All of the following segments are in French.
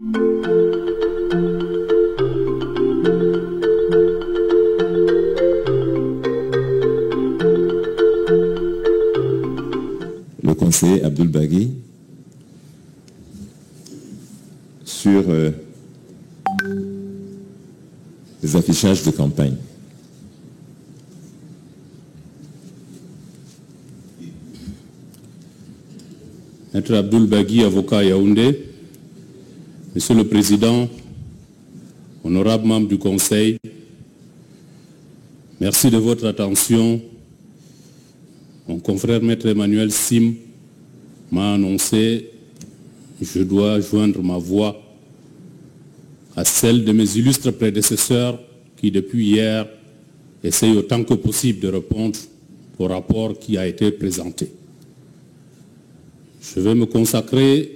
Le conseiller Abdoul Bagui sur les affichages de campagne. Maître Abdoul Bagui, avocat à Yaoundé. Monsieur le Président, honorables membres du Conseil, merci de votre attention. Mon confrère Maître Emmanuel Sim m'a annoncé que je dois joindre ma voix à celle de mes illustres prédécesseurs qui, depuis hier, essayent autant que possible de répondre au rapport qui a été présenté. Je vais me consacrer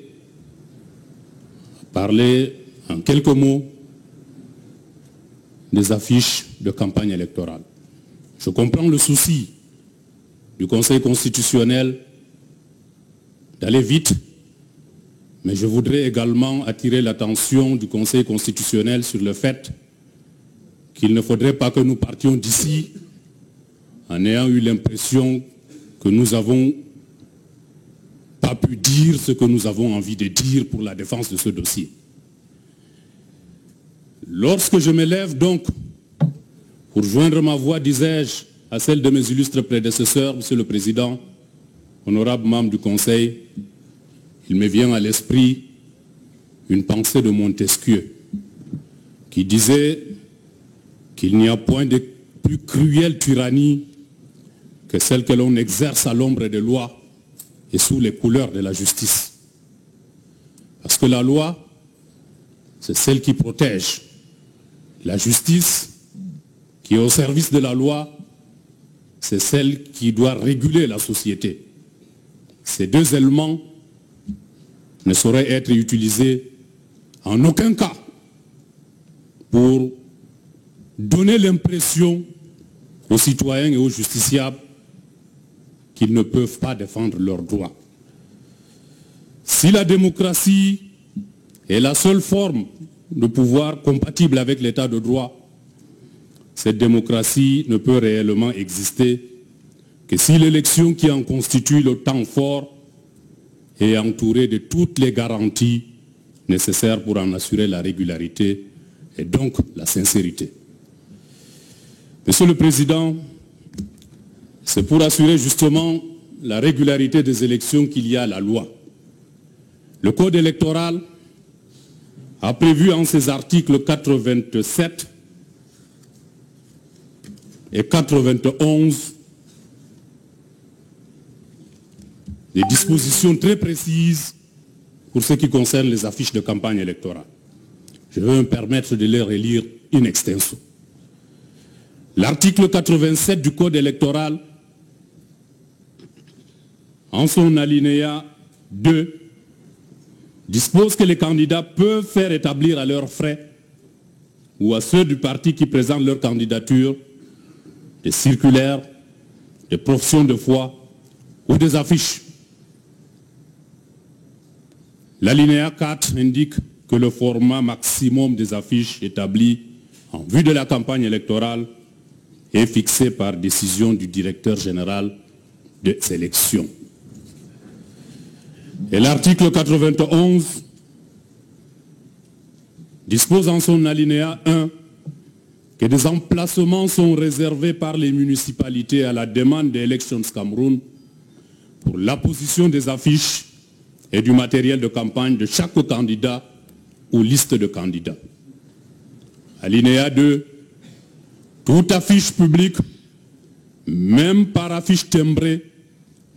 à parler en quelques mots des affiches de campagne électorale. Je comprends le souci du Conseil constitutionnel d'aller vite, mais je voudrais également attirer l'attention du Conseil constitutionnel sur le fait qu'il ne faudrait pas que nous partions d'ici en ayant eu l'impression que nous n'avons pas pu dire ce que nous avons envie de dire pour la défense de ce dossier. Lorsque je m'élève donc pour joindre ma voix, disais-je, à celle de mes illustres prédécesseurs, Monsieur le Président, honorables membres du Conseil, il me vient à l'esprit une pensée de Montesquieu qui disait qu'il n'y a point de plus cruelle tyrannie que celle que l'on exerce à l'ombre des lois et sous les couleurs de la justice. Parce que la loi, c'est celle qui protège. La justice, qui est au service de la loi, c'est celle qui doit réguler la société. Ces deux éléments ne sauraient être utilisés en aucun cas pour donner l'impression aux citoyens et aux justiciables qu'ils ne peuvent pas défendre leurs droits. Si la démocratie est la seule forme de pouvoir compatible avec l'état de droit, cette démocratie ne peut réellement exister que si l'élection qui en constitue le temps fort est entourée de toutes les garanties nécessaires pour en assurer la régularité et donc la sincérité. Monsieur le Président, c'est pour assurer justement la régularité des élections qu'il y a la loi. Le Code électoral a prévu en ses articles 87 et 91 des dispositions très précises pour ce qui concerne les affiches de campagne électorale. Je vais me permettre de les relire in extenso. L'article 87 du Code électoral, en son alinéa 2, dispose que les candidats peuvent faire établir à leurs frais ou à ceux du parti qui présentent leur candidature des circulaires, des professions de foi ou des affiches. L'alinéa 4 indique que le format maximum des affiches établi en vue de la campagne électorale est fixé par décision du directeur général de sélection. Et l'article 91 dispose en son alinéa 1 que des emplacements sont réservés par les municipalités à la demande des Elections Cameroun pour l'apposition des affiches et du matériel de campagne de chaque candidat ou liste de candidats. Alinéa 2. Toute affiche publique, même par affiche timbrée,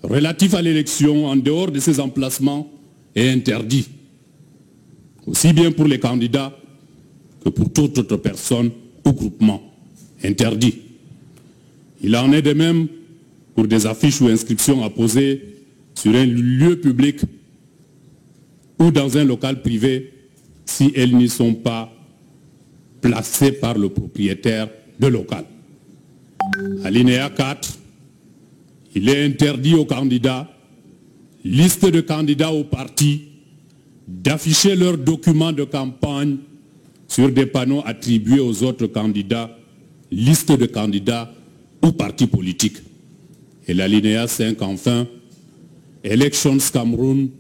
relative à l'élection en dehors de ces emplacements est interdit, aussi bien pour les candidats que pour toute autre personne ou groupement. Interdit. Il en est de même pour des affiches ou inscriptions apposées sur un lieu public ou dans un local privé si elles n'y sont pas placées par le propriétaire de local. Alinéa 4. Il est interdit aux candidats, liste de candidats au parti, d'afficher leurs documents de campagne sur des panneaux attribués aux autres candidats, listes de candidats ou partis politiques. Et l'alinéa 5, enfin, Elections Cameroun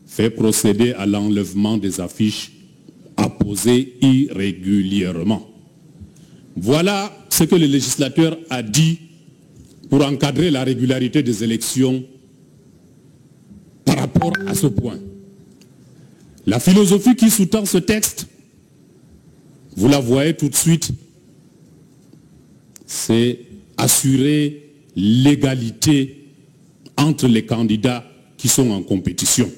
fait procéder à l'enlèvement des affiches apposées irrégulièrement. Voilà ce que le législateur a dit pour encadrer la régularité des élections par rapport à ce point. La philosophie qui sous-tend ce texte, vous la voyez tout de suite, c'est assurer l'égalité entre les candidats qui sont en compétition.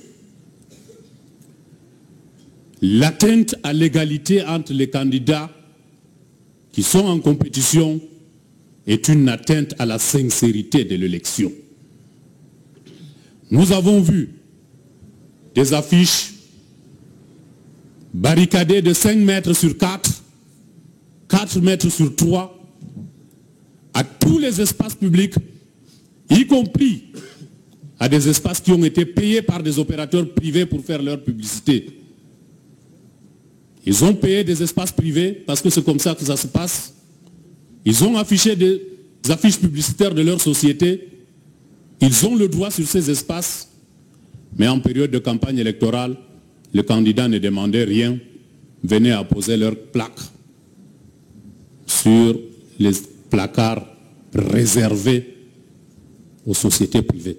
L'atteinte à l'égalité entre les candidats qui sont en compétition est une atteinte à la sincérité de l'élection. Nous avons vu des affiches barricadées de 5 mètres sur 4, 4 mètres sur 3, à tous les espaces publics, y compris à des espaces qui ont été payés par des opérateurs privés pour faire leur publicité. Ils ont payé des espaces privés parce que c'est comme ça que ça se passe. Ils ont affiché des affiches publicitaires de leur société. Ils ont le droit sur ces espaces. Mais en période de campagne électorale, le candidat ne demandait rien, venait apposer leur plaque sur les placards réservés aux sociétés privées.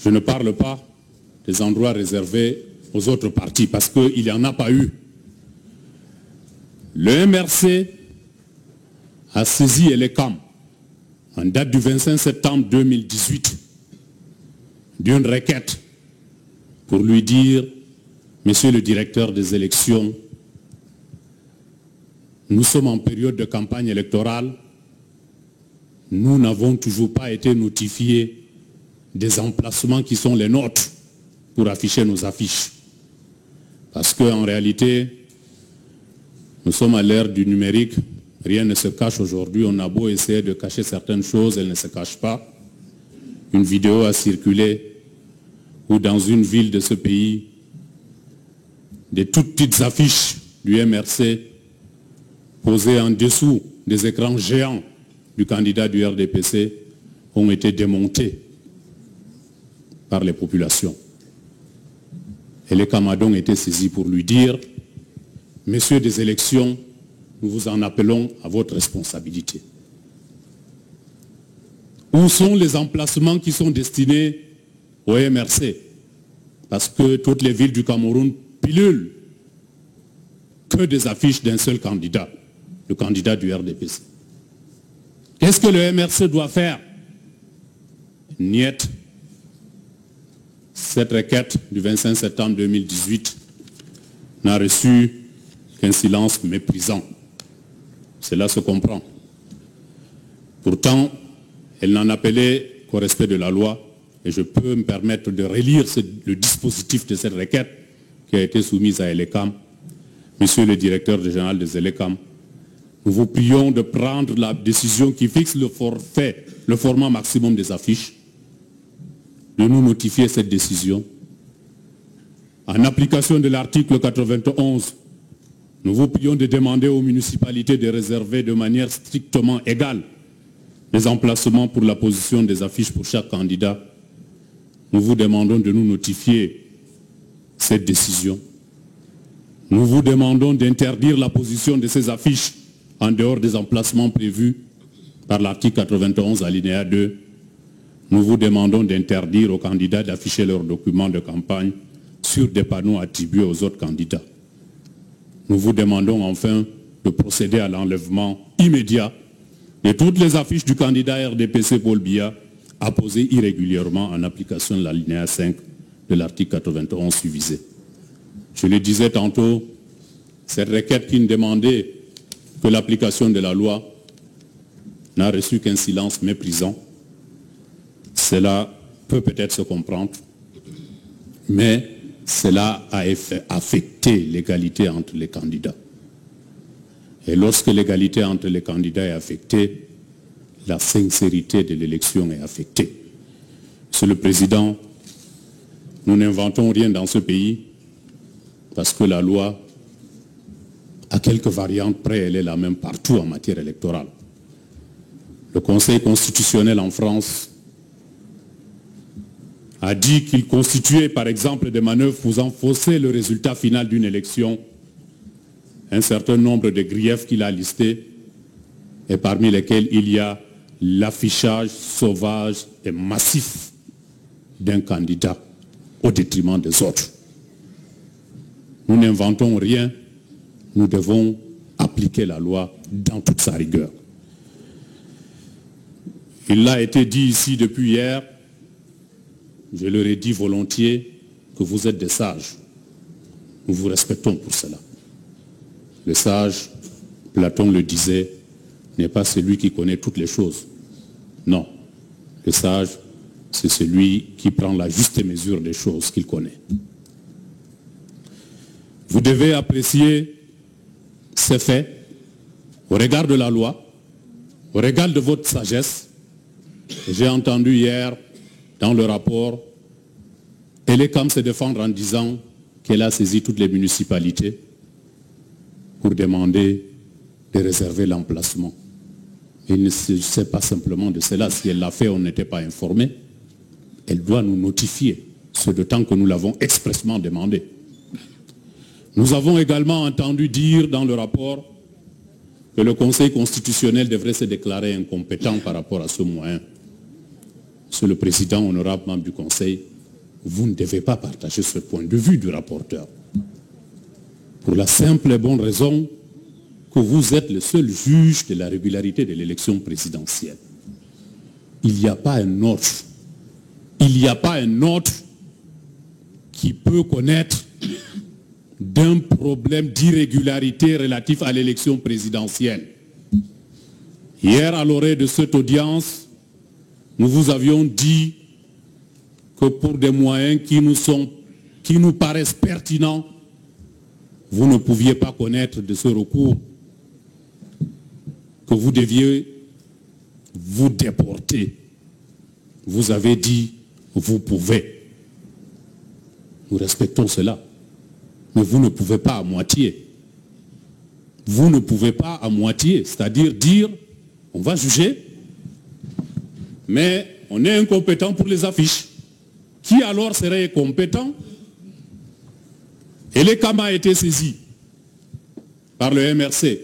Je ne parle pas des endroits réservés aux autres partis parce qu'il n'y en a pas eu. Le MRC a saisi Elecam en date du 25 septembre 2018 d'une requête pour lui dire: Monsieur le directeur des élections, nous sommes en période de campagne électorale, nous n'avons toujours pas été notifiés des emplacements qui sont les nôtres pour afficher nos affiches. Parce qu'en réalité, nous sommes à l'ère du numérique, rien ne se cache aujourd'hui. On a beau essayer de cacher certaines choses, elles ne se cachent pas. Une vidéo a circulé où dans une ville de ce pays, des toutes petites affiches du MRC posées en dessous des écrans géants du candidat du RDPC ont été démontées par les populations. Et les Camadons étaient saisis pour lui dire: Messieurs des élections, nous vous en appelons à votre responsabilité. Où sont les emplacements qui sont destinés au MRC? Parce que toutes les villes du Cameroun pilulent que des affiches d'un seul candidat, le candidat du RDPC. Qu'est-ce que le MRC doit faire? Niet. Cette requête du 25 septembre 2018 n'a reçu qu'un silence méprisant. Cela se comprend. Pourtant, elle n'en appelait qu'au respect de la loi, et je peux me permettre de relire le dispositif de cette requête qui a été soumise à Elecam. Monsieur le directeur général des Elecam, nous vous prions de prendre la décision qui fixe le forfait, le format maximum des affiches, de nous notifier cette décision. En application de l'article 91, nous vous prions de demander aux municipalités de réserver de manière strictement égale les emplacements pour la position des affiches pour chaque candidat. Nous vous demandons de nous notifier cette décision. Nous vous demandons d'interdire la position de ces affiches en dehors des emplacements prévus par l'article 91 alinéa 2. Nous vous demandons d'interdire aux candidats d'afficher leurs documents de campagne sur des panneaux attribués aux autres candidats. Nous vous demandons enfin de procéder à l'enlèvement immédiat de toutes les affiches du candidat RDPC Paul Biya apposées irrégulièrement en application de l'alinéa 5 de l'article 91 suivisé. Je le disais tantôt, cette requête qui ne demandait que l'application de la loi n'a reçu qu'un silence méprisant. Cela peut peut-être se comprendre, mais cela a affecté l'égalité entre les candidats. Et lorsque l'égalité entre les candidats est affectée, la sincérité de l'élection est affectée. Monsieur le Président, Nous n'inventons rien dans ce pays parce que la loi, à quelques variantes près, elle est la même partout en matière électorale. Le Conseil constitutionnel en France a dit qu'il constituait par exemple des manœuvres faisant fausser le résultat final d'une élection, un certain nombre de griefs qu'il a listés, et parmi lesquels il y a l'affichage sauvage et massif d'un candidat au détriment des autres. Nous n'inventons rien, nous devons appliquer la loi dans toute sa rigueur. Il l'a été dit ici depuis hier, je leur ai dit volontiers que vous êtes des sages. Nous vous respectons pour cela. Le sage, Platon le disait, n'est pas celui qui connaît toutes les choses. Non, le sage, c'est celui qui prend la juste mesure des choses qu'il connaît. Vous devez apprécier ces faits au regard de la loi, au regard de votre sagesse. J'ai entendu hier dans le rapport Elecam se défendre en disant qu'elle a saisi toutes les municipalités pour demander de réserver l'emplacement. Il ne sait pas simplement de cela. Si elle l'a fait, on n'était pas informé. Elle doit nous notifier, ce de temps que nous l'avons expressément demandé. Nous avons également entendu dire dans le rapport que le Conseil constitutionnel devrait se déclarer incompétent par rapport à ce moyen. Monsieur le Président, honorable membre du Conseil, vous ne devez pas partager ce point de vue du rapporteur. Pour la simple et bonne raison que vous êtes le seul juge de la régularité de l'élection présidentielle. Il n'y a pas un autre. Il n'y a pas un autre qui peut connaître d'un problème d'irrégularité relatif à l'élection présidentielle. Hier, à l'oreille de cette audience, nous vous avions dit que pour des moyens qui nous paraissent pertinents, vous ne pouviez pas connaître de ce recours, que vous deviez vous déporter. Vous avez dit, vous pouvez. Nous respectons cela. Mais vous ne pouvez pas à moitié. Vous ne pouvez pas à moitié, c'est-à-dire dire, on va juger, mais on est incompétent pour les affiches. Qui alors serait compétent? Elecam a été saisi par le MRC.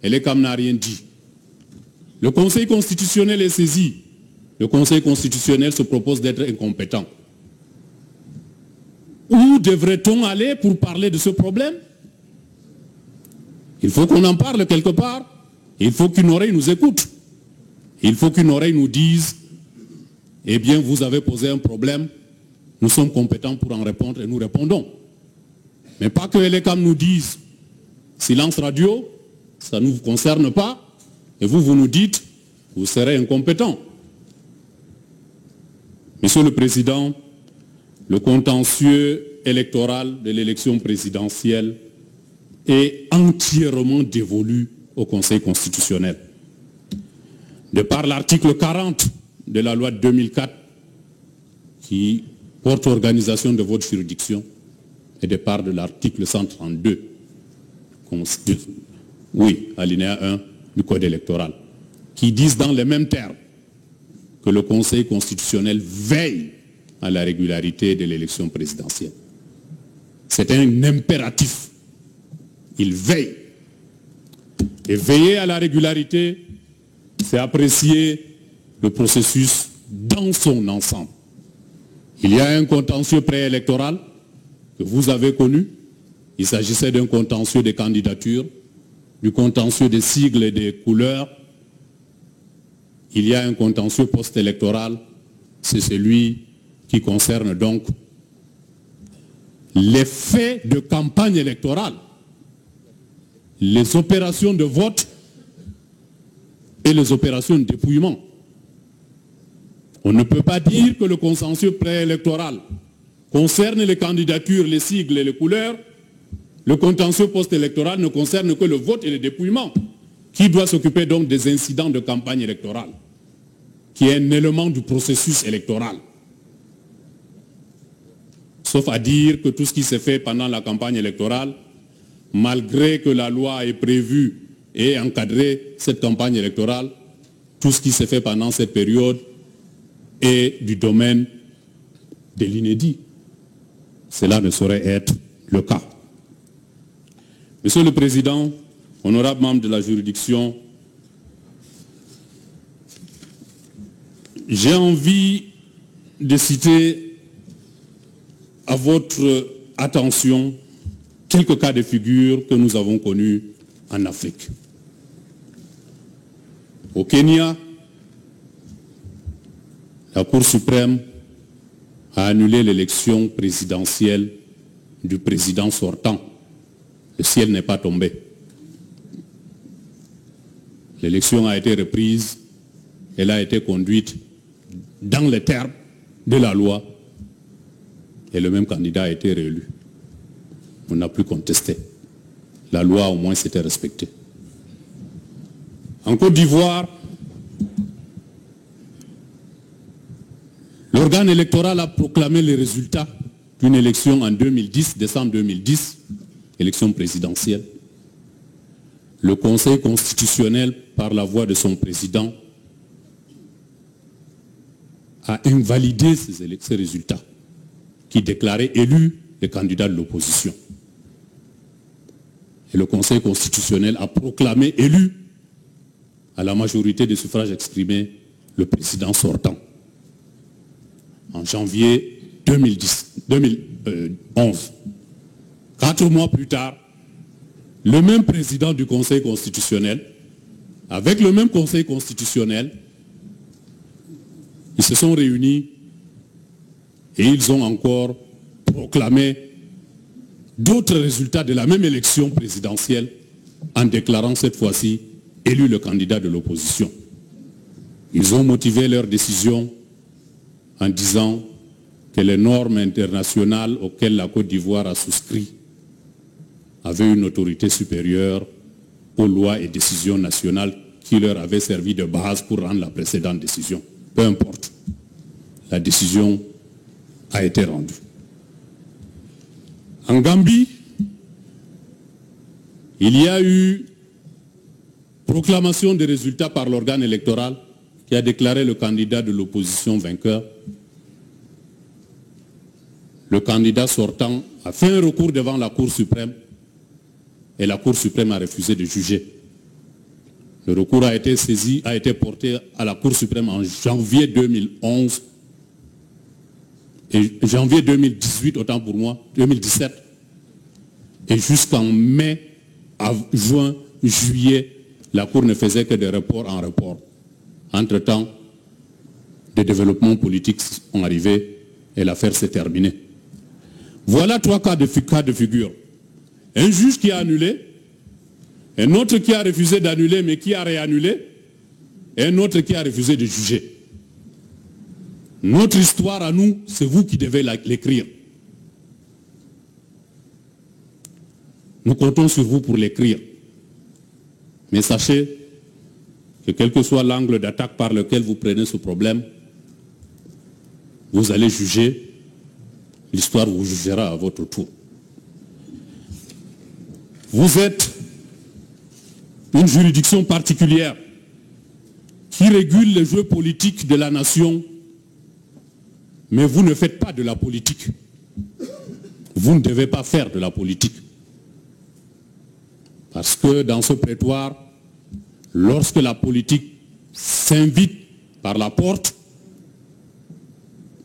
Elecam n'a rien dit. Le Conseil constitutionnel est saisi. Le Conseil constitutionnel se propose d'être incompétent. Où devrait-on aller pour parler de ce problème? Il faut qu'on en parle quelque part. Il faut qu'une oreille nous écoute. Il faut qu'une oreille nous dise, eh bien, vous avez posé un problème, nous sommes compétents pour en répondre et nous répondons. Mais pas que Elecam nous dise, silence radio, ça ne vous concerne pas, et vous nous dites, vous serez incompétent. Monsieur le Président, le contentieux électoral de l'élection présidentielle est entièrement dévolu au Conseil constitutionnel. De par l'article 40 de la loi de 2004 qui porte organisation de votre juridiction et de part de l'article 132, alinéa 1 du Code électoral, qui disent dans les mêmes termes que le Conseil constitutionnel veille à la régularité de l'élection présidentielle. C'est un impératif. Il veille. Et veiller à la régularité, c'est apprécier le processus dans son ensemble. Il y a un contentieux préélectoral que vous avez connu. Il s'agissait d'un contentieux des candidatures, du contentieux des sigles et des couleurs. Il y a un contentieux post-électoral, c'est celui qui concerne donc les faits de campagne électorale, les opérations de vote et les opérations de dépouillement. On ne peut pas dire que le contentieux préélectoral concerne les candidatures, les sigles et les couleurs. Le contentieux post-électoral ne concerne que le vote et le dépouillement. Qui doit s'occuper donc des incidents de campagne électorale, qui est un élément du processus électoral? sauf à dire que tout ce qui s'est fait pendant la campagne électorale, malgré que la loi ait prévu et encadré cette campagne électorale, tout ce qui s'est fait pendant cette période est du domaine de l'inédit. Cela ne saurait être le cas. Monsieur le Président, honorables membres de la juridiction, j'ai envie de citer à votre attention quelques cas de figure que nous avons connus en Afrique. Au Kenya, la Cour suprême a annulé l'élection présidentielle du président sortant. Le ciel n'est pas tombé. L'élection a été reprise, elle a été conduite dans les termes de la loi et le même candidat a été réélu. On n'a plus contesté. La loi au moins s'était respectée. En Côte d'Ivoire, l'organe électoral a proclamé les résultats d'une élection en 2010, décembre 2010, élection présidentielle. Le Conseil constitutionnel, par la voix de son président, a invalidé ces résultats qui déclaraient élus les candidats de l'opposition. Et le Conseil constitutionnel a proclamé élu à la majorité des suffrages exprimés le président sortant. En janvier 2011, 4 mois plus tard, le même président du Conseil constitutionnel, avec le même Conseil constitutionnel, ils se sont réunis et ils ont encore proclamé d'autres résultats de la même élection présidentielle en déclarant cette fois-ci élu le candidat de l'opposition. Ils ont motivé leur décision en disant que les normes internationales auxquelles la Côte d'Ivoire a souscrit avaient une autorité supérieure aux lois et décisions nationales qui leur avaient servi de base pour rendre la précédente décision. Peu importe, la décision a été rendue. En Gambie, il y a eu proclamation des résultats par l'organe électoral qui a déclaré le candidat de l'opposition vainqueur. Le candidat sortant a fait un recours devant la Cour suprême et la Cour suprême a refusé de juger. Le recours a été saisi, a été porté à la Cour suprême en janvier 2011 et janvier 2018, autant pour moi, 2017, et jusqu'en mai, juin, juillet, la Cour ne faisait que de report en report. Entre-temps, des développements politiques sont arrivés et l'affaire s'est terminée. Voilà 3 cas de figure. Un juge qui a annulé, un autre qui a refusé d'annuler mais qui a réannulé, et un autre qui a refusé de juger. Notre histoire à nous, c'est vous qui devez l'écrire. Nous comptons sur vous pour l'écrire. Mais sachez que quel que soit l'angle d'attaque par lequel vous prenez ce problème, vous allez juger, l'histoire vous jugera à votre tour. Vous êtes une juridiction particulière qui régule les jeux politiques de la nation, mais vous ne faites pas de la politique. Vous ne devez pas faire de la politique. Parce que dans ce prétoire, lorsque la politique s'invite par la porte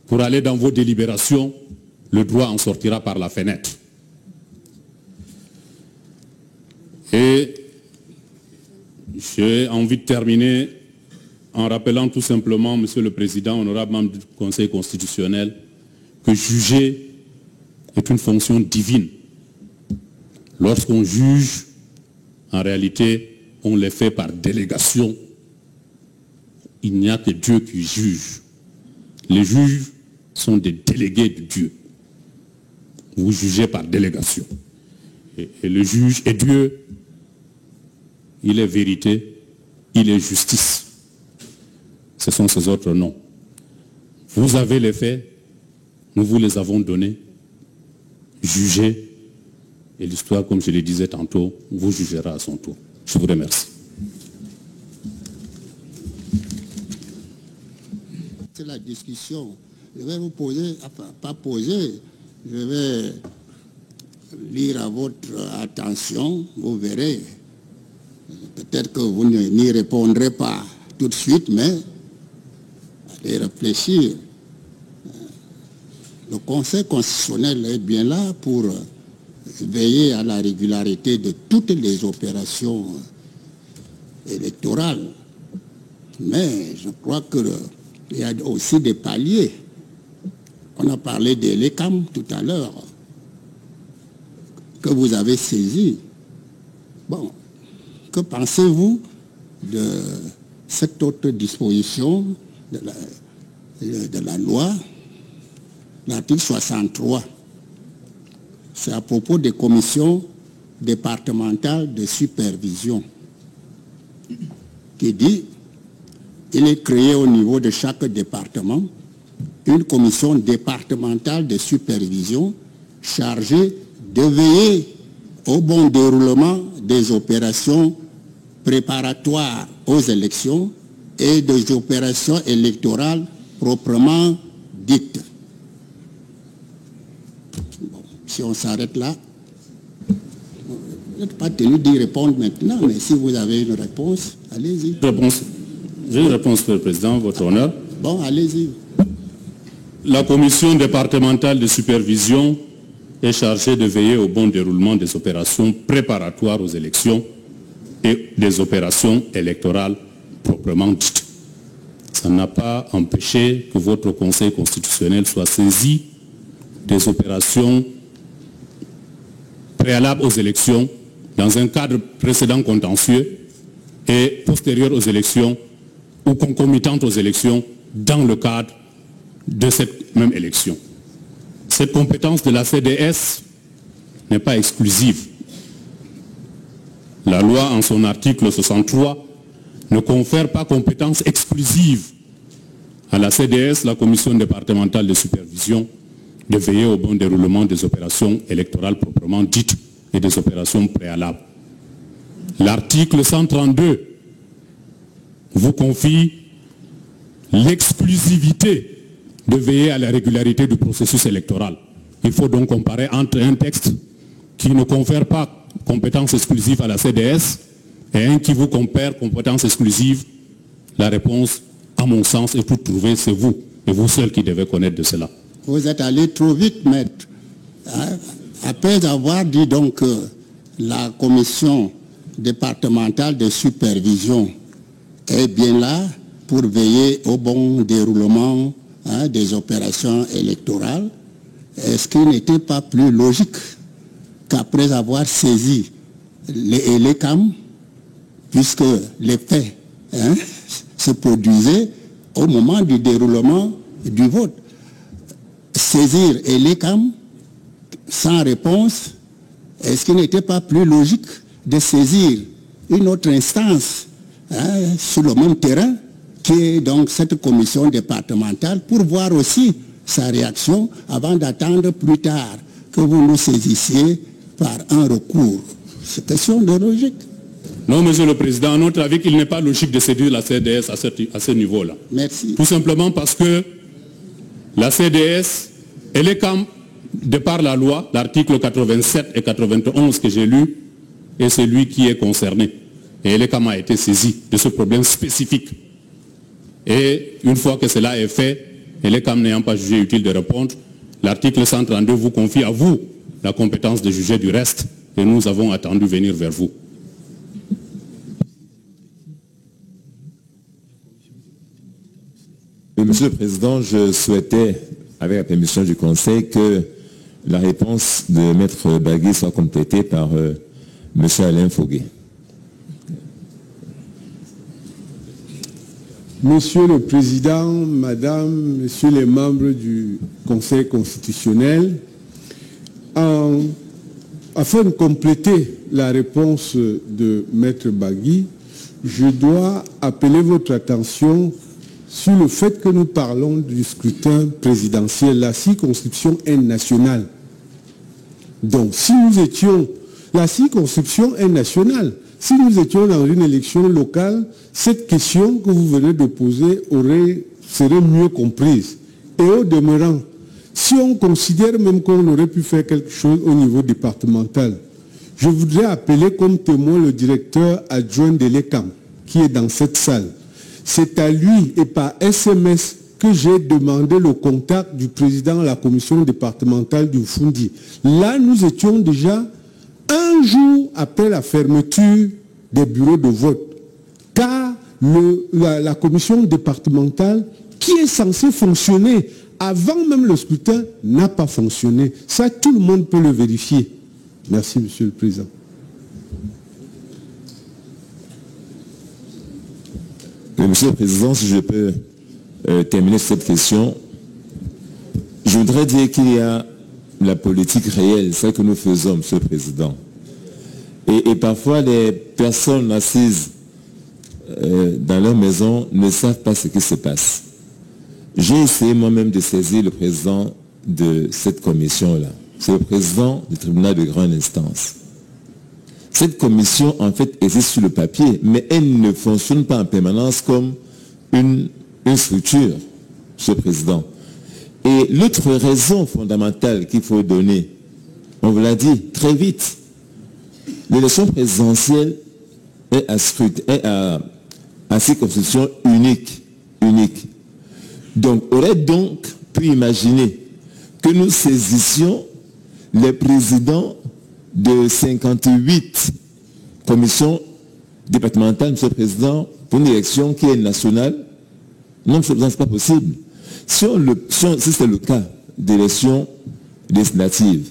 pour aller dans vos délibérations, le droit en sortira par la fenêtre. Et j'ai envie de terminer en rappelant tout simplement, Monsieur le Président, honorable membre du Conseil constitutionnel, que juger est une fonction divine. Lorsqu'on juge, en réalité, on les fait par délégation. Il n'y a que Dieu qui juge. Les juges sont des délégués de Dieu. Vous jugez par délégation. Et le juge est Dieu. Il est vérité. Il est justice. Ce sont ces autres noms. Vous avez les faits. Nous vous les avons donnés. juger et l'histoire, comme je le disais tantôt, vous jugera à son tour. Je vous remercie. C'est la discussion. Je vais vous poser, enfin pas poser, je vais lire à votre attention, vous verrez. Peut-être que vous n'y répondrez pas tout de suite, mais allez réfléchir. Le Conseil constitutionnel est bien là pour veiller à la régularité de toutes les opérations électorales. Mais je crois qu'il y a aussi des paliers. On a parlé de l'ECAM tout à l'heure, que vous avez saisi. Bon, que pensez-vous de cette autre disposition de la loi, l'article 63? C'est à propos des commissions départementales de supervision, qui dit qu'il est créé au niveau de chaque département une commission départementale de supervision chargée de veiller au bon déroulement des opérations préparatoires aux élections et des opérations électorales proprement dites. Bon, si on s'arrête là, vous n'êtes pas tenu d'y répondre maintenant, mais si vous avez une réponse, allez-y. J'ai une réponse, Monsieur le Président, votre honneur. Bon, allez-y. La commission départementale de supervision est chargée de veiller au bon déroulement des opérations préparatoires aux élections et des opérations électorales proprement dites. Ça n'a pas empêché que votre Conseil constitutionnel soit saisi des opérations préalables aux élections dans un cadre précédent contentieux et postérieur aux élections ou concomitantes aux élections dans le cadre de cette même élection. Cette compétence de la CDS n'est pas exclusive. La loi, en son article 63, ne confère pas compétence exclusive à la CDS, la Commission départementale de supervision, de veiller au bon déroulement des opérations électorales proprement dites et des opérations préalables. L'article 132 vous confie l'exclusivité de veiller à la régularité du processus électoral. Il faut donc comparer entre un texte qui ne confère pas compétence exclusive à la CDS et un qui vous confère compétence exclusive. La réponse, à mon sens, est toute trouvée, c'est vous, et vous seul qui devez connaître de cela. Vous êtes allé trop vite, maître. Après avoir dit donc que la commission départementale de supervision est bien là pour veiller au bon déroulement des opérations électorales, est-ce qu'il n'était pas plus logique qu'après avoir saisi l'ECAM, puisque les faits se produisaient au moment du déroulement du vote, saisir l'ECAM sans réponse, est-ce qu'il n'était pas plus logique de saisir une autre instance sur le même terrain, qui est donc cette commission départementale, pour voir aussi sa réaction avant d'attendre plus tard que vous nous saisissiez par un recours? C'est question de logique. Non, Monsieur le Président, à notre avis, il n'est pas logique de séduire la CDS à ce niveau-là. Merci. Tout simplement parce que la CDS, elle est comme, de par la loi, l'article 87 et 91 que j'ai lu, est celui qui est concerné. Et elle est comme a été saisie de ce problème spécifique. Et une fois que cela est fait, elle est comme n'ayant pas jugé utile de répondre, l'article 132 vous confie à vous la compétence de juger du reste, et nous avons attendu venir vers vous. Monsieur le Président, je souhaitais, avec la permission du Conseil, que la réponse de Maître Bagui soit complétée par Monsieur Alain Foguet. Monsieur le Président, Madame, Messieurs les membres du Conseil constitutionnel, afin de compléter la réponse de Maître Bagui, je dois appeler votre attention sur le fait que nous parlons du scrutin présidentiel. La circonscription est nationale. Donc, si nous étions... La circonscription est nationale. Si nous étions dans une élection locale, cette question que vous venez de poser serait mieux comprise. Et au demeurant, si on considère même qu'on aurait pu faire quelque chose au niveau départemental, je voudrais appeler comme témoin le directeur adjoint de l'ECAM, qui est dans cette salle. C'est à lui et par SMS que j'ai demandé le contact du président de la commission départementale du Fundi. Là, nous étions déjà un jour après la fermeture des bureaux de vote, car la commission départementale, qui est censée fonctionner avant même le scrutin, n'a pas fonctionné. Ça, tout le monde peut le vérifier. Merci, Monsieur le Président. Monsieur le Président, si je peux terminer cette question, je voudrais dire qu'il y a la politique réelle, celle que nous faisons, Monsieur le Président. Et parfois, les personnes assises dans leur maison ne savent pas ce qui se passe. J'ai essayé moi-même de saisir le président de cette commission-là. C'est le président du tribunal de grande instance. Cette commission, en fait, existe sur le papier, mais elle ne fonctionne pas en permanence comme une structure, Monsieur le Président. Et l'autre raison fondamentale qu'il faut donner, on vous l'a dit très vite, l'élection présidentielle est à circonscription unique. Donc, aurait donc pu imaginer que nous saisissions les présidents de 58 commissions départementales, Monsieur le Président, pour une élection qui est nationale. Non, Monsieur le Président, ce n'est pas possible. Si c'est le cas d'élections législatives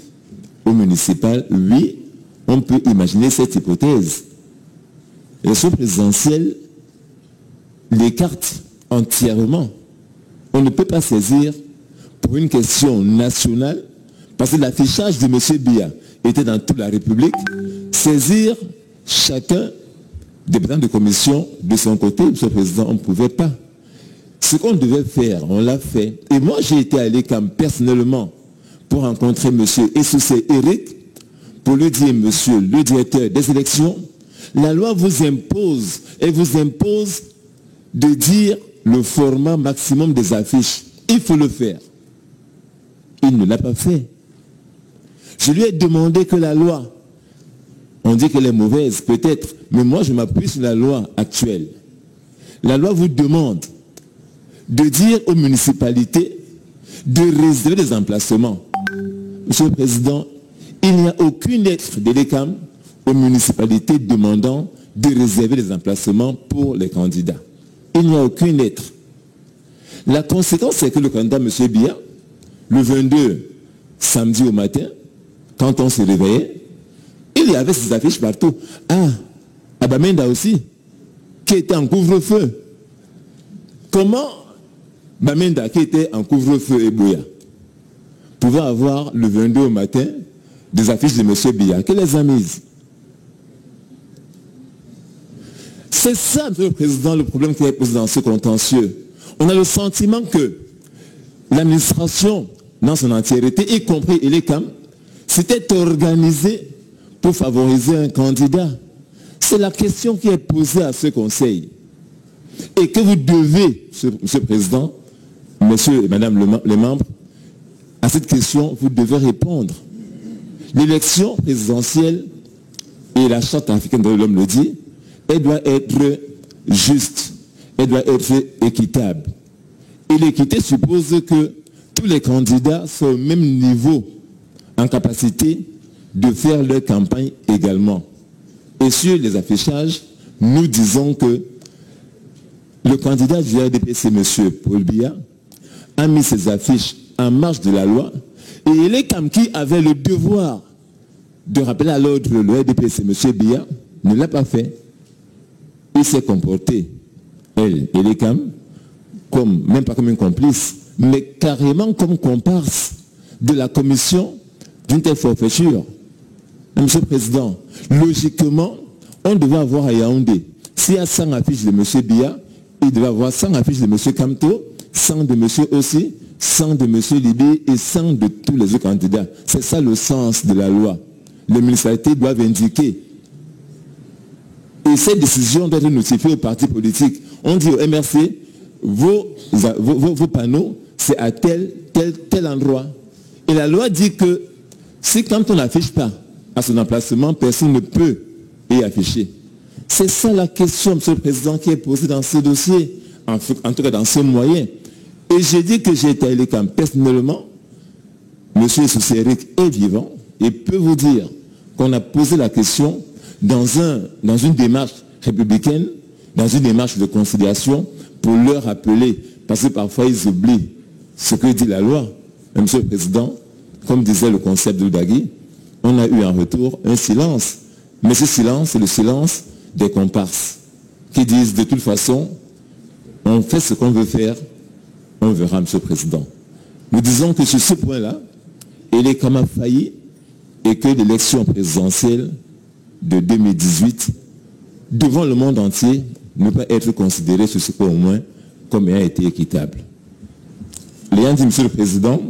ou municipales, oui, on peut imaginer cette hypothèse. L'élection présidentielle l'écarte entièrement. On ne peut pas saisir pour une question nationale, parce que l'affichage de M. Biya était dans toute la République, saisir chacun des présidents de commission de son côté, M. le Président, on ne pouvait pas. Ce qu'on devait faire, on l'a fait. Et moi, j'ai été à l'ECAM personnellement pour rencontrer M. Essoussé Eric, pour lui dire, monsieur le directeur des élections, la loi vous impose, et vous impose de dire le format maximum des affiches. Il faut le faire. Il ne l'a pas fait. Je lui ai demandé que la loi, on dit qu'elle est mauvaise, peut-être, mais moi je m'appuie sur la loi actuelle. La loi vous demande de dire aux municipalités de réserver des emplacements. Monsieur le Président, il n'y a aucune lettre de l'ECAM aux municipalités demandant de réserver des emplacements pour les candidats. Il n'y a aucune lettre. La conséquence, c'est que le candidat M. Biya, le 22, samedi au matin, quand on se réveillait, il y avait ces affiches partout. Ah, à Bamenda aussi, qui était en couvre-feu. Comment Bamenda, qui était en couvre-feu et Boya, pouvait avoir le 22 au matin des affiches de M. Biya? Qui les a mises? C'est ça, Monsieur le Président, le problème qui est posé dans ce contentieux. On a le sentiment que l'administration, dans son entièreté, y compris l'ECAM, s'était organisée pour favoriser un candidat. C'est la question qui est posée à ce Conseil. Et que vous devez, Monsieur le Président, Monsieur et Madame les membres, à cette question, vous devez répondre. L'élection présidentielle, et la Charte africaine de l'homme le dit, elle doit être juste, elle doit être équitable. Et l'équité suppose que tous les candidats sont au même niveau en capacité de faire leur campagne également. Et sur les affichages, nous disons que le candidat du RDPC, M. Paul Biya, a mis ses affiches en marge de la loi, et l'ECAM qui avait le devoir de rappeler à l'ordre le RDPC, M. Biya, ne l'a pas fait. Il s'est comporté, elle et l'ECAM, même pas comme une complice, mais carrément comme comparse de la commission d'une telle forfaiture. Monsieur le Président, logiquement, on devait avoir à Yaoundé, s'il y a 100 affiches de M. Biya, il devait avoir 100 affiches de M. Kamto, 100 de M. Ossi, sans de M. Libé et sans de tous les autres candidats. C'est ça le sens de la loi. Les municipalités doivent indiquer. Et cette décision doit être notifiée aux partis politiques. On dit au MRC, vos panneaux, c'est à tel endroit. Et la loi dit que si quand on n'affiche pas à son emplacement, personne ne peut y afficher. C'est ça la question, Monsieur le Président, qui est posée dans ce dossier, en tout cas dans ce moyen. Et j'ai dit que j'ai été à l'ECAM personnellement. M. Sousséric est vivant et peut vous dire qu'on a posé la question dans une démarche républicaine, dans une démarche de conciliation, pour leur rappeler, parce que parfois ils oublient ce que dit la loi. Monsieur le Président, comme disait le concept de Oudagui, on a eu en retour un silence. Mais ce silence, c'est le silence des comparses, qui disent de toute façon, on fait ce qu'on veut faire, on verra, Monsieur le Président. Nous disons que sur ce point-là, il est quand même failli et que l'élection présidentielle de 2018, devant le monde entier, ne peut être considérée sur ce point au moins comme ayant été équitable. L'ayant dit, Monsieur le Président,